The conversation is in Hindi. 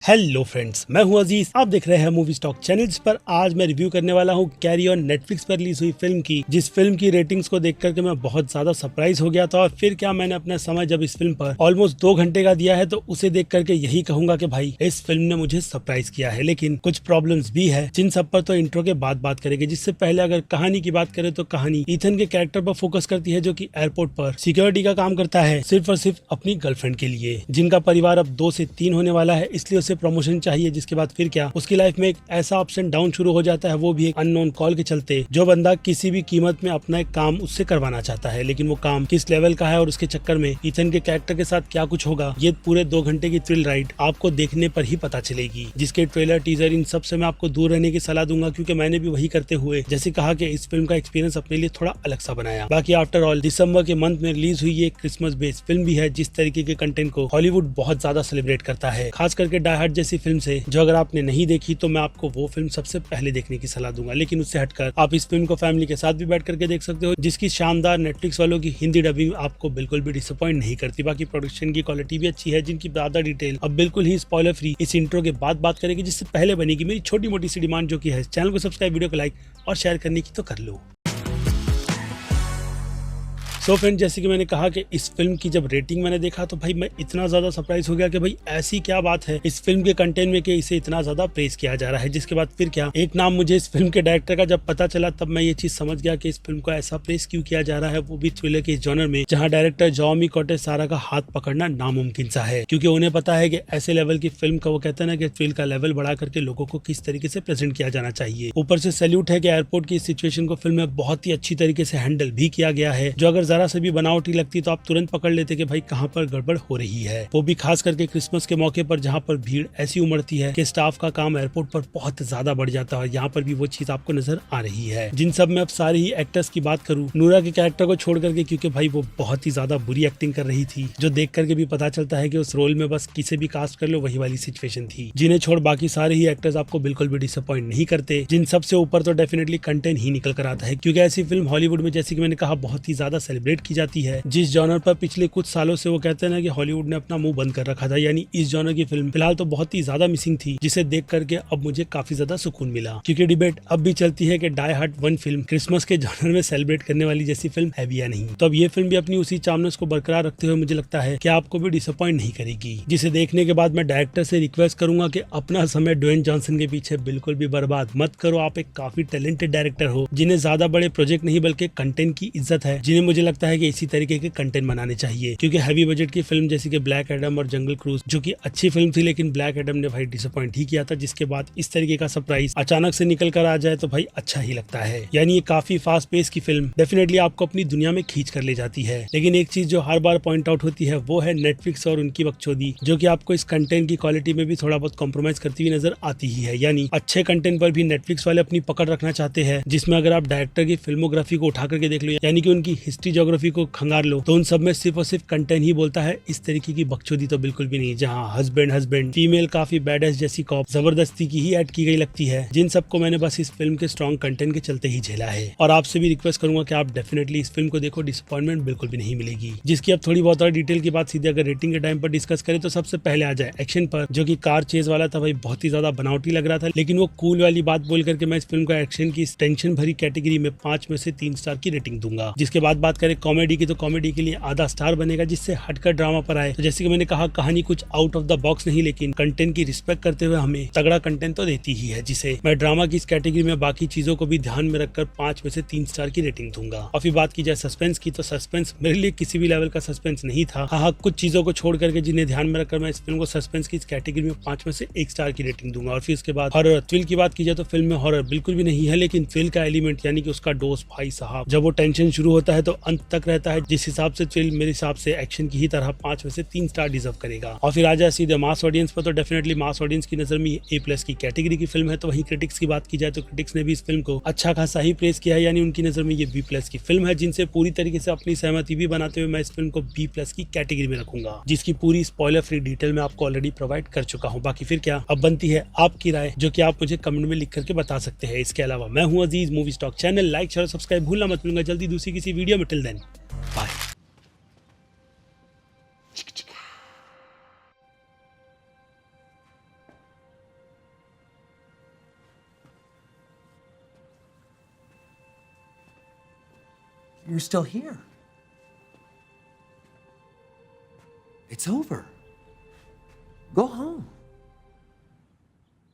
हेलो फ्रेंड्स, मैं हूं अजीज। आप देख रहे हैं मूवी स्टॉक चैनल्स पर। आज मैं रिव्यू करने वाला हूं कैरी ऑन नेटफ्लिक्स पर रिलीज हुई फिल्म की, जिस फिल्म की रेटिंग्स को देख करके मैं बहुत ज्यादा सरप्राइज हो गया था। और फिर क्या, मैंने अपना समय जब इस फिल्म पर ऑलमोस्ट 2 घंटे का दिया है, तो उसे देख करके यही कहूंगा कि भाई इस फिल्म ने मुझे सरप्राइज किया है। लेकिन कुछ प्रॉब्लम्स भी है, जिन सब पर तो इंट्रो के बाद बात करेंगे। जिससे पहले अगर कहानी की बात करें तो कहानी ईथन के कैरेक्टर पर फोकस करती है, जो की एयरपोर्ट पर सिक्योरिटी का काम करता है, सिर्फ और सिर्फ अपनी गर्लफ्रेंड के लिए, जिनका परिवार अब 2 से 3 होने वाला है। इसलिए उसे प्रमोशन चाहिए। जिसके बाद फिर क्या, उसकी लाइफ में एक ऐसा अप्स एंड डाउन शुरू हो जाता है, वो भी एक अननोन कॉल के चलते। जो बंदा किसी भी कीमत में अपना एक काम उससे करवाना चाहता है, लेकिन वो काम किस लेवल का है और उसके चक्कर में ईथन के कैरेक्टर के साथ क्या कुछ होगा, ये पूरे 2 घंटे की थ्रिल राइड आपको देखने पर ही पता चलेगी। जिसके ट्रेलर, टीजर, इन सब से मैं आपको दूर रहने की सलाह दूंगा, क्योंकि मैंने भी वही करते हुए जैसे कहा कि इस फिल्म का एक्सपीरियंस अपने लिए थोड़ा अलग सा बनाया। बाकी आफ्टर ऑल दिसंबर के मंथ में रिलीज हुई ये क्रिसमस बेस्ड फिल्म भी है। जिस तरीके के कंटेंट को हॉलीवुड बहुत ज्यादा सेलिब्रेट करता है, खास करके डाई हार्ड जैसी फिल्म से, जो अगर आपने नहीं देखी तो मैं आपको वो फिल्म सबसे पहले देखने की सलाह दूंगा। लेकिन उससे हटकर आप इस फिल्म को फैमिली के साथ भी बैठ करके देख सकते हो, जिसकी शानदार नेटफ्लिक्स वालों की हिंदी डबिंग आपको बिल्कुल भी डिसअपॉइंट नहीं करती। बाकी प्रोडक्शन की क्वालिटी भी अच्छी है, जिनकी ज्यादा डिटेल अब बिल्कुल ही स्पॉइलर फ्री इस इंट्रो के बाद बात करेंगे। जिससे पहले बनेगी मेरी छोटी मोटी सी डिमांड, जो की है चैनल को सब्सक्राइब, वीडियो को लाइक और शेयर करने की तो कर लो। सो फ्रेंड, जैसे कि मैंने कहा कि इस फिल्म की जब रेटिंग मैंने देखा तो भाई मैं इतना ज्यादा सरप्राइज हो गया कि भाई ऐसी क्या बात है इस फिल्म के कंटेंट में कि इसे इतना ज्यादा प्रेस किया जा रहा है। जिसके बाद फिर क्या, एक नाम मुझे इस फिल्म के डायरेक्टर का जब पता चला, तब मैं ये चीज समझ गया कि इस फिल्म को ऐसा प्रेस क्यों किया जा रहा है, वो भी थ्रिलर के इस जॉनर में, जहाँ डायरेक्टर जॉमी कोटेसारा का हाथ पकड़ना नामुमकिन सा है। क्योंकि उन्हें पता है कि ऐसे लेवल की फिल्म का, वो कहते हैं ना कि थ्रिल का लेवल बढ़ा करके लोगों को किस तरीके से प्रेजेंट किया जाना चाहिए। ऊपर से सैल्यूट है कि एयरपोर्ट की सिचुएशन को फिल्म में बहुत ही अच्छी तरीके से हैंडल भी किया गया है, जो अगर जरा से भी बनावटी लगती तो आप तुरंत पकड़ लेते कि भाई कहां पर गड़बड़ हो रही है। वो भी खास करके क्रिसमस के मौके पर, जहां पर भीड़ ऐसी उमड़ती है कि स्टाफ का काम एयरपोर्ट पर बहुत ज्यादा बढ़ जाता है। यहाँ पर भी वो चीज आपको नजर आ रही है। जिन सब में अब सारे ही एक्टर्स की बात करूं, नूरा के कैरेक्टर को छोड़ करके, क्योंकि भाई वो बहुत ही ज्यादा बुरी एक्टिंग कर रही थी, जो देख करके भी पता चलता है कि उस रोल में बस किसे भी कास्ट कर लो वही वाली सिचुएशन थी। जिन्हें छोड़ बाकी सारे ही एक्टर्स आपको बिल्कुल भी डिसअपॉइंट नहीं करते। जिन सबसे ऊपर तो डेफिनेटली कंटेंट ही निकल कर आता है, क्योंकि ऐसी फिल्म हॉलीवुड में, जैसे कि मैंने कहा, बहुत ही ज्यादा सेलिब्रेट की जाती है। जिस जॉनर पर पिछले कुछ सालों से वो कहते हैं ना कि हॉलीवुड ने अपना मुंह बंद कर रखा था, यानी इस जॉनर की फिल्म फिलहाल तो बहुत ही ज्यादा मिसिंग थी, जिसे देख करके अब मुझे काफी ज्यादा सुकून मिला। क्योंकि डिबेट अब भी चलती है कि डाई हार्ड 1 फिल्म क्रिसमस के जॉनर में सेलिब्रेट करने वाली जैसी फिल्म है भी या नहीं। तो अब ये फिल्म भी अपनी उसी चार्मनेस को बरकरार रखते हुए मुझे लगता है कि आपको भी डिसअपॉइंट नहीं करेगी। जिसे देखने के बाद मैं डायरेक्टर से रिक्वेस्ट करूंगा कि अपना समय ड्वेन जॉनसन के पीछे बिल्कुल भी बर्बाद मत करो। आप एक काफी टैलेंटेड डायरेक्टर हो, जिन्हें ज्यादा बड़े प्रोजेक्ट नहीं बल्कि कंटेंट की इज्जत है, जिन्हें मुझे लगता है कि इसी तरीके के कंटेंट बनाने चाहिए। क्योंकि हैवी बजट की फिल्म जैसे कि ब्लैक एडम और जंगल क्रूज, जो कि अच्छी फिल्म थी, लेकिन ब्लैक एडम ने भाई डिसअपॉइंट ही किया था। जिसके बाद इस तरीके का सरप्राइज अचानक से निकल कर आ जाए तो भाई अच्छा ही लगता है। यानी ये काफी फास्ट पेस की फिल्म डेफिनेटली आपको अपनी दुनिया में खींच कर ले जाती है। लेकिन एक चीज जो हर बार पॉइंट आउट होती है, वो है नेटफ्लिक्स और उनकी बकचोदी, जो कि आपको इस कंटेंट की क्वालिटी में भी थोड़ा बहुत कॉम्प्रोमाइज करती हुई नजर आती ही है। यानी अच्छे कंटेंट पर भी नेटफ्लिक्स वाले अपनी पकड़ रखना चाहते हैं, जिसमें अगर आप डायरेक्टर की फिल्मोग्राफी को उठा करके देख लो, यानी कि उनकी हिस्ट्री ज्योग्राफी को खंगार लो, तो उन सब में सिर्फ और सिर्फ कंटेंट ही बोलता है। इस तरीके की बकचोदी तो बिल्कुल भी नहीं, जहां हस्बैंड फीमेल काफी बैडएस जैसी कॉप जबरदस्ती की ही ऐड की गई लगती है। जिन सबको मैंने बस इस फिल्म के स्ट्रॉन्ग कंटेंट के चलते ही झेला है। और आपसे भी रिक्वेस्ट करूंगा कि आप डेफिनेटली इस फिल्म को देखो, डिसअपॉइंटमेंट बिल्कुल भी नहीं मिलेगी। जिसकी अब थोड़ी बहुत और डिटेल की बात सीधे अगर रेटिंग के टाइम पर डिस्कस करें, तो सबसे पहले आ जाए एक्शन पर, जो कि कार चेज वाला था भाई, बहुत ही ज्यादा बनावटी लग रहा था। लेकिन वो कूल वाली बात बोल करके मैं इस फिल्म को एक्शन की टेंशन भरी कैटेगरी में 5 में से 3 स्टार की रेटिंग दूंगा। जिसके बाद बात करें कॉमेडी की, तो कॉमेडी के लिए आधा स्टार बनेगा। जिससे हटकर ड्रामा पर आए तो जैसे कि मैंने कहा, कहानी कुछ आउट ऑफ द बॉक्स नहीं, लेकिन कंटेंट की रिस्पेक्ट करते हुए हमें तगड़ा कंटेंट तो देती ही है। जिसे मैं ड्रामा की इस कैटेगरी में बाकी चीजों को भी ध्यान में रखकर 5 में से 3 स्टार की रेटिंग दूंगा। और फिर बात की जाए सस्पेंस की, तो सस्पेंस मेरे लिए किसी भी लेवल का सस्पेंस नहीं था। हाँ, कुछ चीजों को छोड़ करके जिन्हें ध्यान में रखकर मैं इस फिल्म को सस्पेंस की इस कैटेगरी में 5 में से 1 स्टार की रेटिंग दूंगा। और फिर उसके बाद हॉरर थ्रिल की बात की जाए, तो फिल्म में हॉरर बिल्कुल भी नहीं है, लेकिन थ्रिल का एलिमेंट यानी कि उसका डोज भाई साहब, जब वो टेंशन शुरू होता है तो अंत तक रहता है। जिस हिसाब से थ्रिल मेरे हिसाब से एक्शन की ही तरह 5 में से 3 स्टार डिजर्व करेगा। और फिर आ जाए सीधे मास ऑडियंस पर, तो डेफिनेटली मास ऑडियंस की नजर में A+ की कैटेगरी की फिल्म है। तो वहीं क्रिटिक्स की बात की जाए तो क्रिटिक्स ने भी इस फिल्म को अच्छा खासा ही प्रेस किया है, यानी उनकी नजर में ये B+ की फिल्म है, जिनसे पूरी तरीके से अपनी सहमति भी बनाते हुए मैं इस फिल्म को B+ की कैटेगरी में रखूंगा, जिसकी पूरी स्पॉइलर फ्री डिटेल मैं आपको ऑलरेडी प्रोवाइड कर चुका हूँ। बाकी फिर क्या, अब बनती है आपकी राय, जो कि आप मुझे कमेंट में लिख करके बता सकते हैं। इसके अलावा मैं हूँ Aziz, movie stock channel like share subscribe भूलना मत। मिलूंगा जल्दी दूसरी किसी वीडियो में। Till then bye. you're still here. It's over. Go home.